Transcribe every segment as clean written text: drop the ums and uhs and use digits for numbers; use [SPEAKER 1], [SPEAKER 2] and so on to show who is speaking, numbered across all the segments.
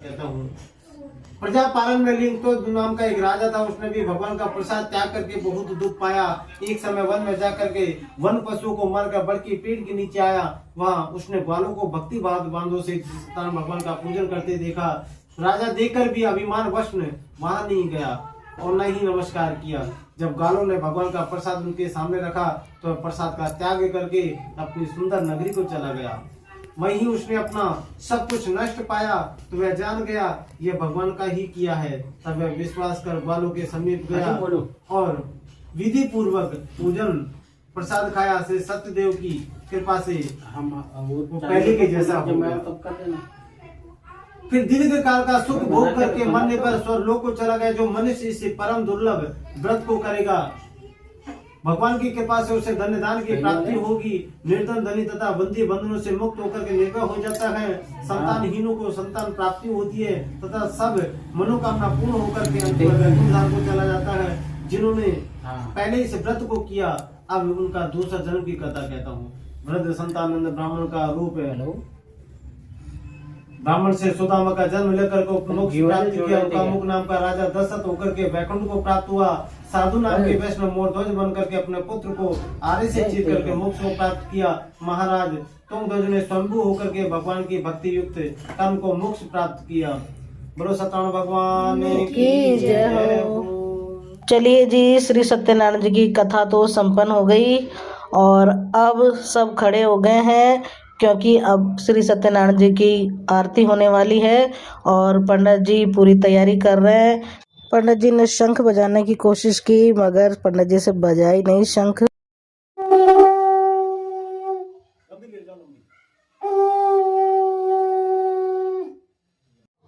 [SPEAKER 1] कहता हूँ। प्रजापालन में लिंग तो नाम का एक राजा था, उसने भी भगवान का प्रसाद त्याग करके बहुत दुख पाया। एक समय वन में जाकर के वन पशुओं को मारकर बड़की पेड़ के नीचे आया। वहाँ उसने ग्वालों को भक्ति भाव बांधों से सत्यनारायण भगवान का पूजन करते देखा। राजा देखकर भी अभिमान वश में वहां नहीं गया और न ही नमस्कार किया। जब ग्वालों ने भगवान का प्रसाद उनके सामने रखा तो प्रसाद का त्याग करके अपनी सुंदर नगरी को चला गया। वहीं उसने अपना सब कुछ नष्ट पाया तो वह जान गया यह भगवान का ही किया है। तब वह विश्वास कर ग्वालों के समीप गया और विधि पूर्वक पूजन प्रसाद खाया। से सत्यदेव की कृपा से वो पहले के जैसा हो गया। फिर दीर्घ काल का सुख भोग करके मरने पर स्वर्गलोक को चला गया। जो मनुष्य इसे परम दुर्लभ व्रत को करेगा, भगवान की कृपा से उसे धन्य दान की प्राप्ति होगी। निर्धन धनी तथा बंदी बंधनों से मुक्त होकर के निर्भय हो जाता है। संतानहीनों को संतान प्राप्ति होती है तथा सब मनोकामना पूर्ण होकर के अंतिम धाम को चला जाता है। जिन्होंने पहले इस व्रत को किया, अब उनका दूसरा जन्म की कथा कहता हूँ। वृद्ध संतानंद ब्राह्मण का रूप है। ब्राह्मण से सुदामा का जन्म लेकर को मोक्ष प्राप्त किया। उनका मुख नाम का राजा दशरथ होकर के वैकुंठ को प्राप्त हुआ। साधु नाम के वैष्णव मोरध्वज बन करके अपने पुत्र को आर्य से जीत करके मोक्ष को प्राप्त किया। महाराज तुंगध्वज ने स्वयंभू होकर के भगवान की भक्ति युक्त कर्म को मोक्ष प्राप्त किया। बोलो सत्यनारायण भगवान की जय हो।
[SPEAKER 2] चलिए जी, श्री सत्यनारायण जी की कथा तो संपन्न हो गई और अब सब खड़े हो गए हैं क्योंकि अब श्री सत्यनारायण जी की आरती होने वाली है और पंडित जी पूरी तैयारी कर रहे हैं। पंडित जी ने शंख बजाने की कोशिश की मगर पंडित जी से बजा ही नहीं शंख।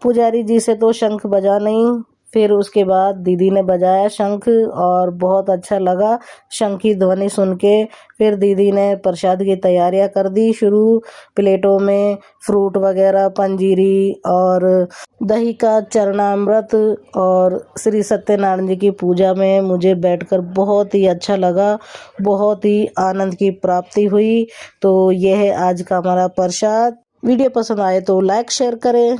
[SPEAKER 2] पुजारी जी से तो शंख बजा नहीं। फिर उसके बाद दीदी ने बजाया शंख और बहुत अच्छा लगा शंख की ध्वनि सुन के। फिर दीदी ने प्रसाद की तैयारियां कर दी शुरू। प्लेटों में फ्रूट वगैरह, पंजीरी और दही का चरणामृत और श्री सत्यनारायण जी की पूजा में मुझे बैठकर बहुत ही अच्छा लगा, बहुत ही आनंद की प्राप्ति हुई। तो यह है आज का हमारा प्रसाद। वीडियो पसंद आए तो लाइक शेयर करें।